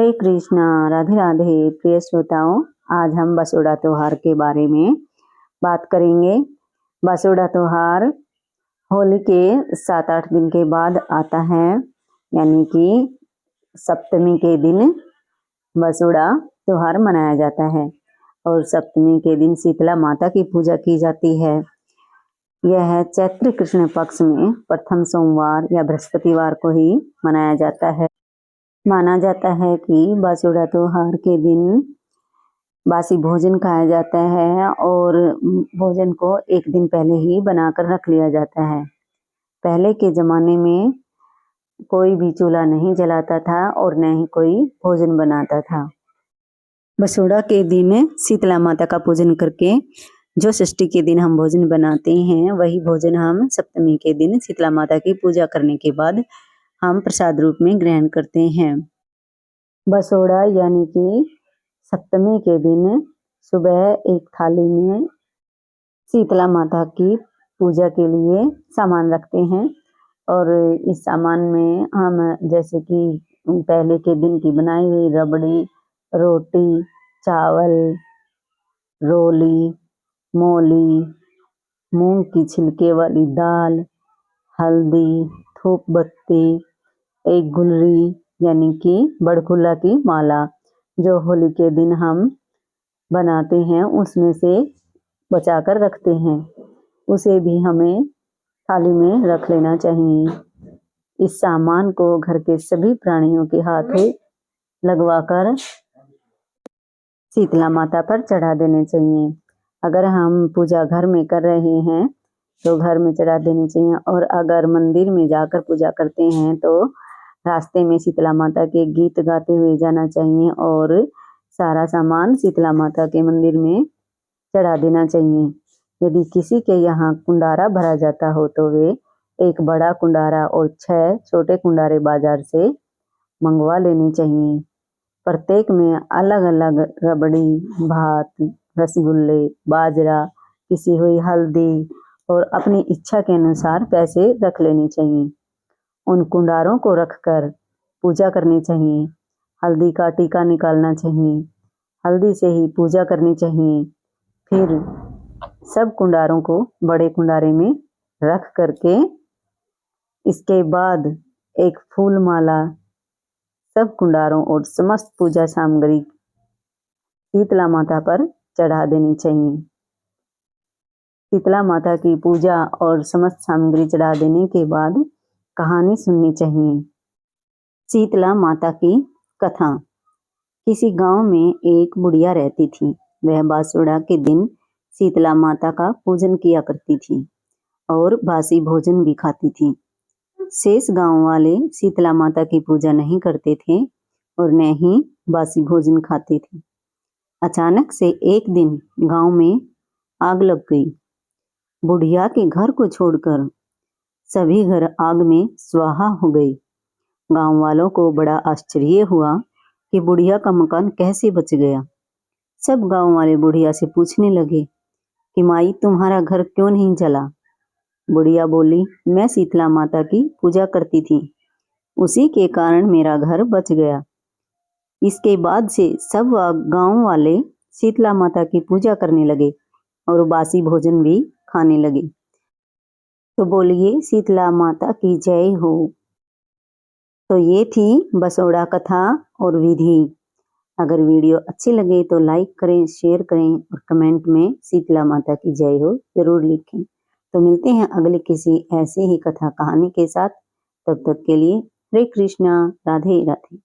हरे कृष्णा, राधे राधे। प्रिय श्रोताओं, आज हम बसोड़ा त्योहार के बारे में बात करेंगे। बसोड़ा त्योहार होली के 7-8 दिन के बाद आता है, यानी कि सप्तमी के दिन बसोड़ा त्योहार मनाया जाता है और सप्तमी के दिन शीतला माता की पूजा की जाती है। यह चैत्र कृष्ण पक्ष में प्रथम सोमवार या बृहस्पतिवार को ही मनाया जाता है। माना जाता है कि बसोड़ा त्योहार के दिन बासी भोजन खाया जाता है और भोजन को एक दिन पहले ही बनाकर रख लिया जाता है। पहले के ज़माने में कोई भी चूल्हा नहीं जलाता था और न ही कोई भोजन बनाता था। बसोड़ा के दिन शीतला माता का पूजन करके जो षष्ठी के दिन हम भोजन बनाते हैं, वही भोजन हम सप्तमी के दिन शीतला माता की पूजा करने के बाद हम प्रसाद रूप में ग्रहण करते हैं। बसोड़ा यानी कि सप्तमी के दिन सुबह एक थाली में शीतला माता की पूजा के लिए सामान रखते हैं और इस सामान में हम जैसे कि पहले के दिन की बनाई हुई रबड़ी, रोटी, चावल, रोली, मोली, मूंग की छिलके वाली दाल, हल्दी, धूप बत्ती, एक गुलरी यानी कि बड़कुल्ला की माला जो होली के दिन हम बनाते हैं, उसमें से बचाकर रखते हैं। उसे भी हमें थाली में रख लेना चाहिए। इस सामान को घर के सभी प्राणियों के हाथ लगवाकर शीतला माता पर चढ़ा देने चाहिए। अगर हम पूजा घर में कर रहे हैं तो घर में चढ़ा देनी चाहिए, और अगर मंदिर में जाकर पूजा करते हैं तो रास्ते में शीतला माता के गीत गाते हुए जाना चाहिए और सारा सामान शीतला माता के मंदिर में चढ़ा देना चाहिए। यदि किसी के यहाँ कुंडारा भरा जाता हो तो वे एक बड़ा कुंडारा और 6 छोटे कुंडारे बाजार से मंगवा लेने चाहिए। प्रत्येक में अलग अलग रबड़ी, भात, रसगुल्ले, बाजरा, पिसी हुई हल्दी और अपनी इच्छा के अनुसार पैसे रख लेने चाहिए। उन कुंडारों को रखकर पूजा करनी चाहिए। हल्दी का टीका निकालना चाहिए, हल्दी से ही पूजा करनी चाहिए। फिर सब कुंडारों को बड़े कुंडारे में रख करके इसके बाद एक फूल माला सब कुंडारों और समस्त पूजा सामग्री शीतला माता पर चढ़ा देनी चाहिए। शीतला माता की पूजा और समस्त सामग्री चढ़ा देने के बाद कहानी सुननी चाहिए। शीतला माता की कथा। किसी गांव में एक बुढ़िया रहती थी। वह बसोड़ा के दिन शीतला माता का पूजन किया करती थी और बासी भोजन भी खाती थी। शेष गांव वाले शीतला माता की पूजा नहीं करते थे और न ही बासी भोजन खाते थे। अचानक से एक दिन गांव में आग लग गई। बुढ़िया के घर को छोड़कर सभी घर आग में स्वाहा हो गए। गांव वालों को बड़ा आश्चर्य हुआ कि बुढ़िया का मकान कैसे बच गया। सब गांव वाले बुढ़िया से पूछने लगे कि माई, तुम्हारा घर क्यों नहीं जला? बुढ़िया बोली, मैं शीतला माता की पूजा करती थी, उसी के कारण मेरा घर बच गया। इसके बाद से सब गांव वाले शीतला माता की पूजा करने लगे और बासी भोजन भी खाने लगे। तो बोलिए शीतला माता की जय हो। तो ये थी बसोड़ा कथा और विधि। अगर वीडियो अच्छी लगे तो लाइक करें, शेयर करें और कमेंट में शीतला माता की जय हो जरूर लिखें। तो मिलते हैं अगले किसी ऐसी ही कथा कहानी के साथ। तब तक के लिए हरे कृष्णा, राधे राधे।